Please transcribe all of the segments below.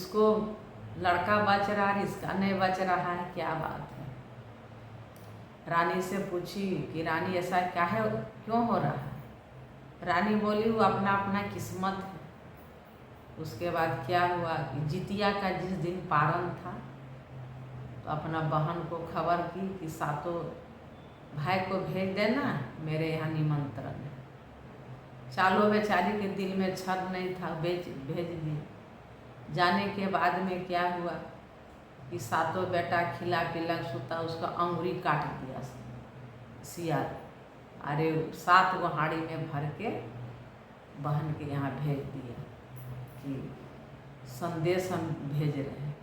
इसको लड़का बच रहा है, इसका नहीं बच रहा है, क्या बात है। रानी से पूछी कि रानी ऐसा क्या है, क्यों हो रहा है। रानी बोली वो अपना अपना किस्मत है। उसके बाद क्या हुआ कि जितिया का जिस दिन पारण था तो अपना बहन को खबर की कि सातों भाई को भेज देना, मेरे यहाँ निमंत्रण है। चालो बेचारी के दिल में छल नहीं था, भेज दिए। जाने के बाद में क्या हुआ कि सातों बेटा खिला पिला सुता, उसका अंगुरी काट दिया सियार। अरे 7 गो हाड़ी में भर के बहन के यहाँ भेज दिया कि संदेश हम भेज रहे हैं।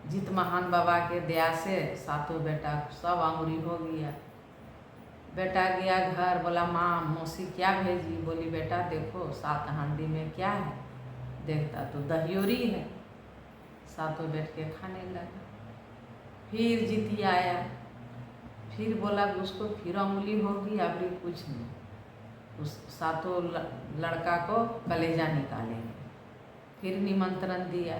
जित महान बाबा के दया से सातों बेटा सब अंगुरी हो गया। बेटा गया घर, बोला माँ मौसी क्या भेजी। बोली बेटा देखो 7 हांडी में क्या है। देखता तो दहियोरी है। सातों बैठ के खाने लगा। फिर जीती आया, फिर बोला कि उसको फिर उंगली होगी, अभी कुछ नहीं। उस सातों लड़का को कलेजा निकालेंगे। फिर निमंत्रण दिया,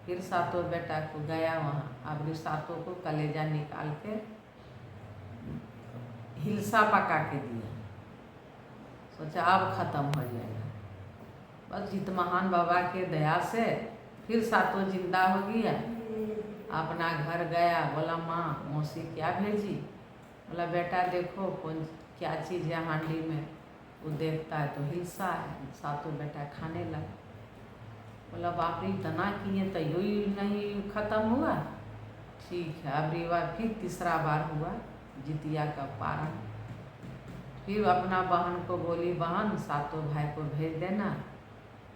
फिर सातों बेटा को गया वहाँ। अभी सातों को कलेजा निकाल के हिलसा पका के दिया। सोचा अब ख़त्म हो जाएगा। बस जित महान बाबा के दया से फिर सातों जिंदा हो गया। अपना घर गया, बोला माँ मौसी क्या भेजी। बोला बेटा देखो कौन क्या चीज़ है हांडी में। वो देखता है तो हिलसा है। सातों बेटा खाने लगा। बोला बाप रे इतना किए तो यही नहीं ख़त्म हुआ। ठीक है, अब बार फिर तीसरा बार हुआ जितिया का पारण। फिर अपना बहन को बोली बहन सातों भाई को भेज देना,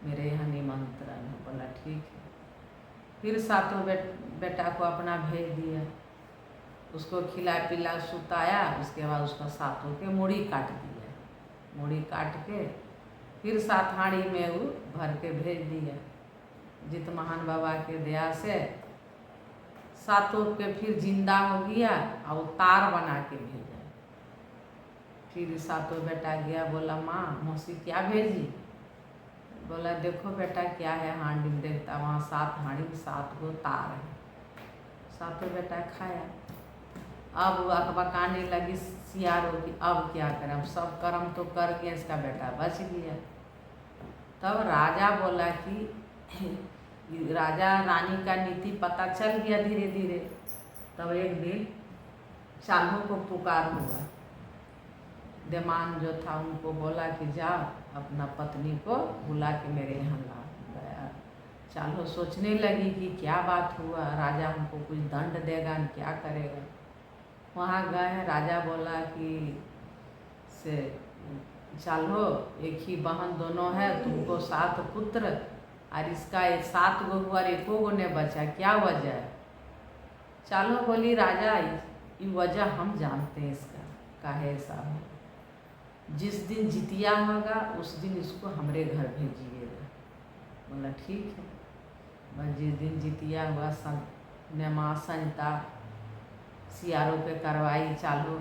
मेरे यहाँ निमंत्रण है। बोला ठीक है। फिर सातों बेटा को अपना भेज दिया। उसको खिला पिला सुताया। उसके बाद उसको सातों के मूड़ी काट दिया। मूड़ी काट के फिर 7 हांडी में वो भर के भेज दिया। जित महान बाबा के दया से सातों के फिर जिंदा हो गया और तार बना के भेजा। फिर सातों बेटा गया, बोला माँ मौसी क्या भेजी। बोला देखो बेटा क्या है हांडी में। देखता वहाँ 7 हांडी 7 गो तार है। सातों बेटा खाया। अब अकबकाने लगी सियारों की, अब क्या करें, अब सब कर्म तो कर गया, इसका बेटा बच गया। तब राजा बोला कि राजा रानी का नीति पता चल गया धीरे धीरे। तब एक दिन चालों को पुकार हुआ। देमान जो था उनको बोला कि जाओ अपना पत्नी को बुला के मेरे यहाँ ला। गया। चालो सोचने लगी कि क्या बात हुआ, राजा हमको कुछ दंड देगा न क्या करेगा। वहाँ गए, राजा बोला कि से चालो एक ही बहन दोनों है, तुमको 7 पुत्र और इसका 7 गो हुआ, एको गो ने बचा, क्या वजह है। चालो बोली राजा ये वजह हम जानते हैं इसका, काहे ऐसा हो। जिस दिन जितिया होगा उस दिन इसको हमरे घर भेजिएगा। बोला ठीक है। बस जिस दिन जितिया हुआ नमाज संता सियारों पे करवाई चालो।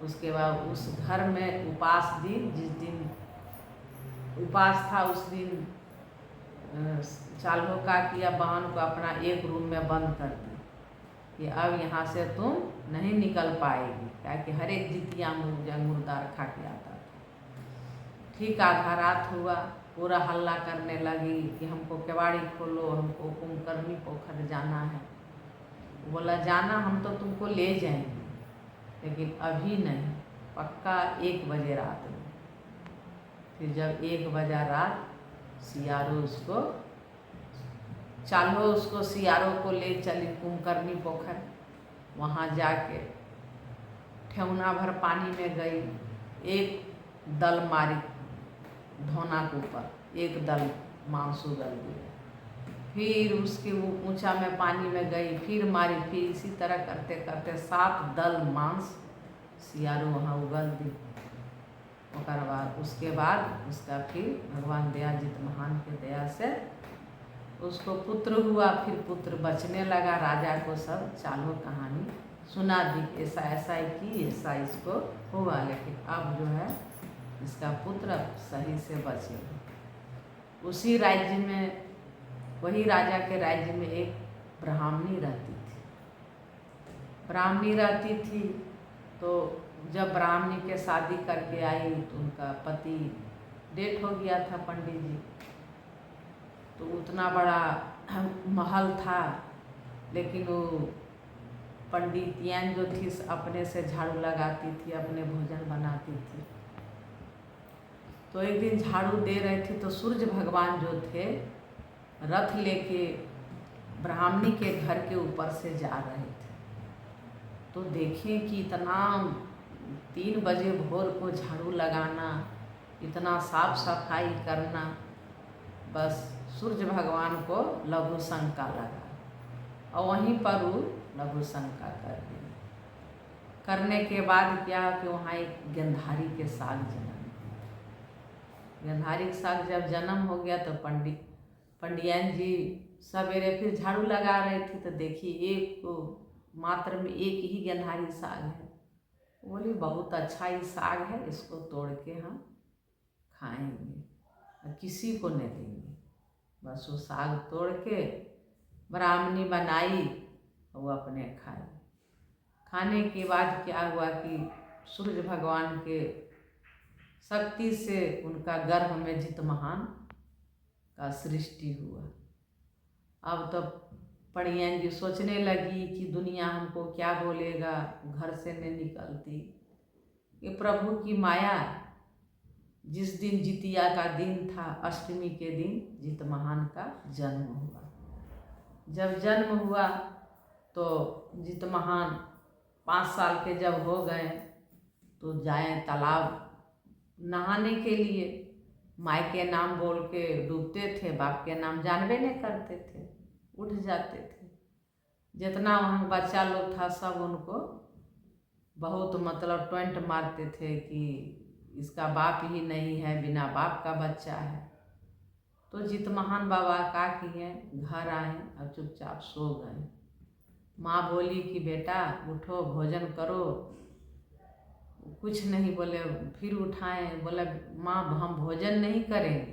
उसके बाद उस घर में उपास दिन, जिस दिन उपास था उस दिन चालो का किया, बहन को अपना एक रूम में बंद कर दी कि अब यहाँ से तुम नहीं निकल पाएगी, क्योंकि हर एक जितिया मुर्दार खा के आता था। ठीक आधा रात हुआ, पूरा हल्ला करने लगी कि हमको केवाड़ी खोलो, हमको कुंभकर्णी पोखर जाना है। बोला जाना हम तो तुमको ले जाएंगे, लेकिन अभी नहीं, पक्का 1 बजे रात में। फिर जब 1 बजा रात सियारो उसको चालो उसको सियारों को ले चली कुंभकर्णी पोखर। वहाँ जाके ठेवना भर पानी में गई, एक दल मारी धोना के ऊपर, एक दल मांसू गल गया। फिर उसके वो ऊंचा में पानी में गई, फिर मारी, फिर इसी तरह करते करते 7 दल मांस सियारो वहाँ उगल दी। उसके बाद उसका फिर भगवान दयाजित महान के दया से उसको पुत्र हुआ। फिर पुत्र बचने लगा। राजा को सब चालो कहानी सुना दी, ऐसा ऐसा ही की, ऐसा इसको हुआ। लेकिन अब जो है इसका पुत्र सही से बचे। उसी राज्य में वही राजा के राज्य में एक ब्राह्मणी रहती थी। ब्राह्मणी रहती थी तो जब ब्राह्मणी के शादी करके आई तो उनका पति डेथ हो गया था, पंडित जी। तो उतना बड़ा महल था, लेकिन वो पंडितियाँ जो थी अपने से झाड़ू लगाती थी, अपने भोजन बनाती थी। तो एक दिन झाड़ू दे रहे थे तो सूर्य भगवान जो थे रथ लेके ब्राह्मणी के घर के ऊपर से जा रहे थे। तो देखें कि इतना 3 बजे भोर को झाड़ू लगाना, इतना साफ सफाई करना, बस सूर्य भगवान को लघु शंका लगा और वहीं पर वो लघु शंका कर दी। करने के बाद क्या कि वहाँ एक गेंधारी के साग जन्म दिया। गेंधारी के साग जब जन्म हो गया तो पंडियन जी सवेरे फिर झाड़ू लगा रहे थे तो देखिए एक मात्र में एक ही गेंधारी साग है। बोली बहुत अच्छा ही साग है, इसको तोड़ के हम खाएंगे और किसी को नहीं देंगे। बस वो साग तोड़ के ब्राह्मणी बनाई और वो अपने खाए। खाने के बाद क्या हुआ कि सूर्य भगवान के शक्ति से उनका गर्भ में जितमहान का सृष्टि हुआ। अब तो पंडियन जी सोचने लगी कि दुनिया हमको क्या बोलेगा, घर से नहीं निकलती। ये प्रभु की माया। जिस दिन जितिया का दिन था, अष्टमी के दिन जितमहान का जन्म हुआ। जब जन्म हुआ तो जितमहान 5 साल के जब हो गए तो जाएं तालाब नहाने के लिए। माई के नाम बोल के डूबते थे, बाप के नाम जानबे नहीं करते थे, उठ जाते थे। जितना वहाँ बच्चा लोग था सब उनको बहुत मतलब टोंट मारते थे कि इसका बाप ही नहीं है, बिना बाप का बच्चा है। तो जितमहान बाबा का किए, घर आए और चुपचाप सो गए। माँ बोली कि बेटा उठो, भोजन करो। कुछ नहीं बोले। फिर उठाएं, बोला माँ हम भोजन नहीं करेंगे,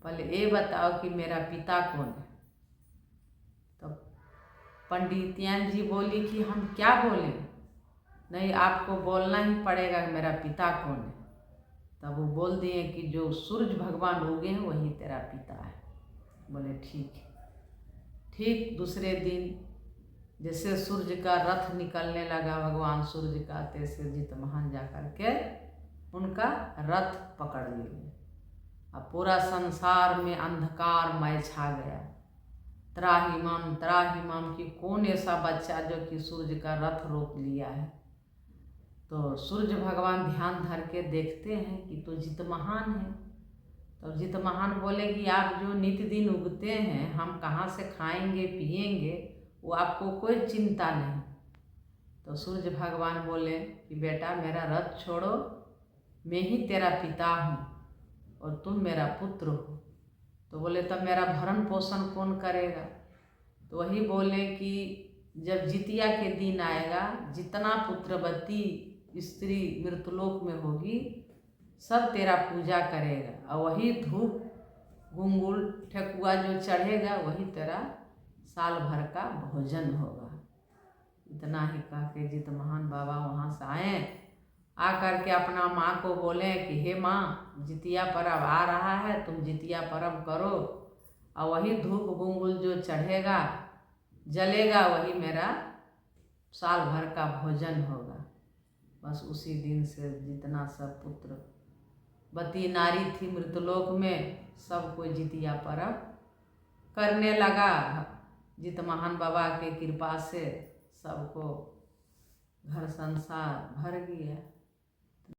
पहले ये बताओ कि मेरा पिता कौन है। तो पंडितियान जी बोली कि हम क्या बोलें, नहीं आपको बोलना ही पड़ेगा कि मेरा पिता कौन है। तब वो बोल दिए कि जो सूरज भगवान उगे हैं वही तेरा पिता है। बोले ठीक है। ठीक दूसरे दिन जैसे सूर्य का रथ निकलने लगा भगवान सूर्य का, तैसे जितमहान जा कर के उनका रथ पकड़ लिए। अब पूरा संसार में अंधकारमय छा गया। त्राहिमाम त्राहिमाम कि कौन ऐसा बच्चा जो कि सूर्य का रथ रोक लिया है। तो सूर्य भगवान ध्यान धर के देखते हैं कि तो जितमहान है। तो जितमहान बोले कि आप जो नित्य दिन उगते हैं, हम कहाँ से खाएंगे पिएंगे, वो आपको कोई चिंता नहीं। तो सूर्य भगवान बोले कि बेटा मेरा रथ छोड़ो, मैं ही तेरा पिता हूँ और तुम मेरा पुत्र हो। तो बोले तब मेरा भरण पोषण कौन करेगा। तो वही बोले कि जब जितिया के दिन आएगा, जितना पुत्रवती स्त्री मृतलोक में होगी सब तेरा पूजा करेगा और वही धूप घुंगुल ठेकुआ जो चढ़ेगा वही तेरा साल भर का भोजन होगा। इतना ही कह के जितमहान बाबा वहाँ से आए। आकर के अपना माँ को बोले कि हे माँ, जितिया पर्व आ रहा है, तुम जितिया पर्व करो और वही धूप घुंगुल जो चढ़ेगा जलेगा वही मेरा साल भर का भोजन होगा। बस उसी दिन से जितना सब पुत्र बती नारी थी मृतलोक में, सब कोई जितिया पर्व करने लगा। जितमहान बाबा के कृपा से सबको घर संसार भर गया।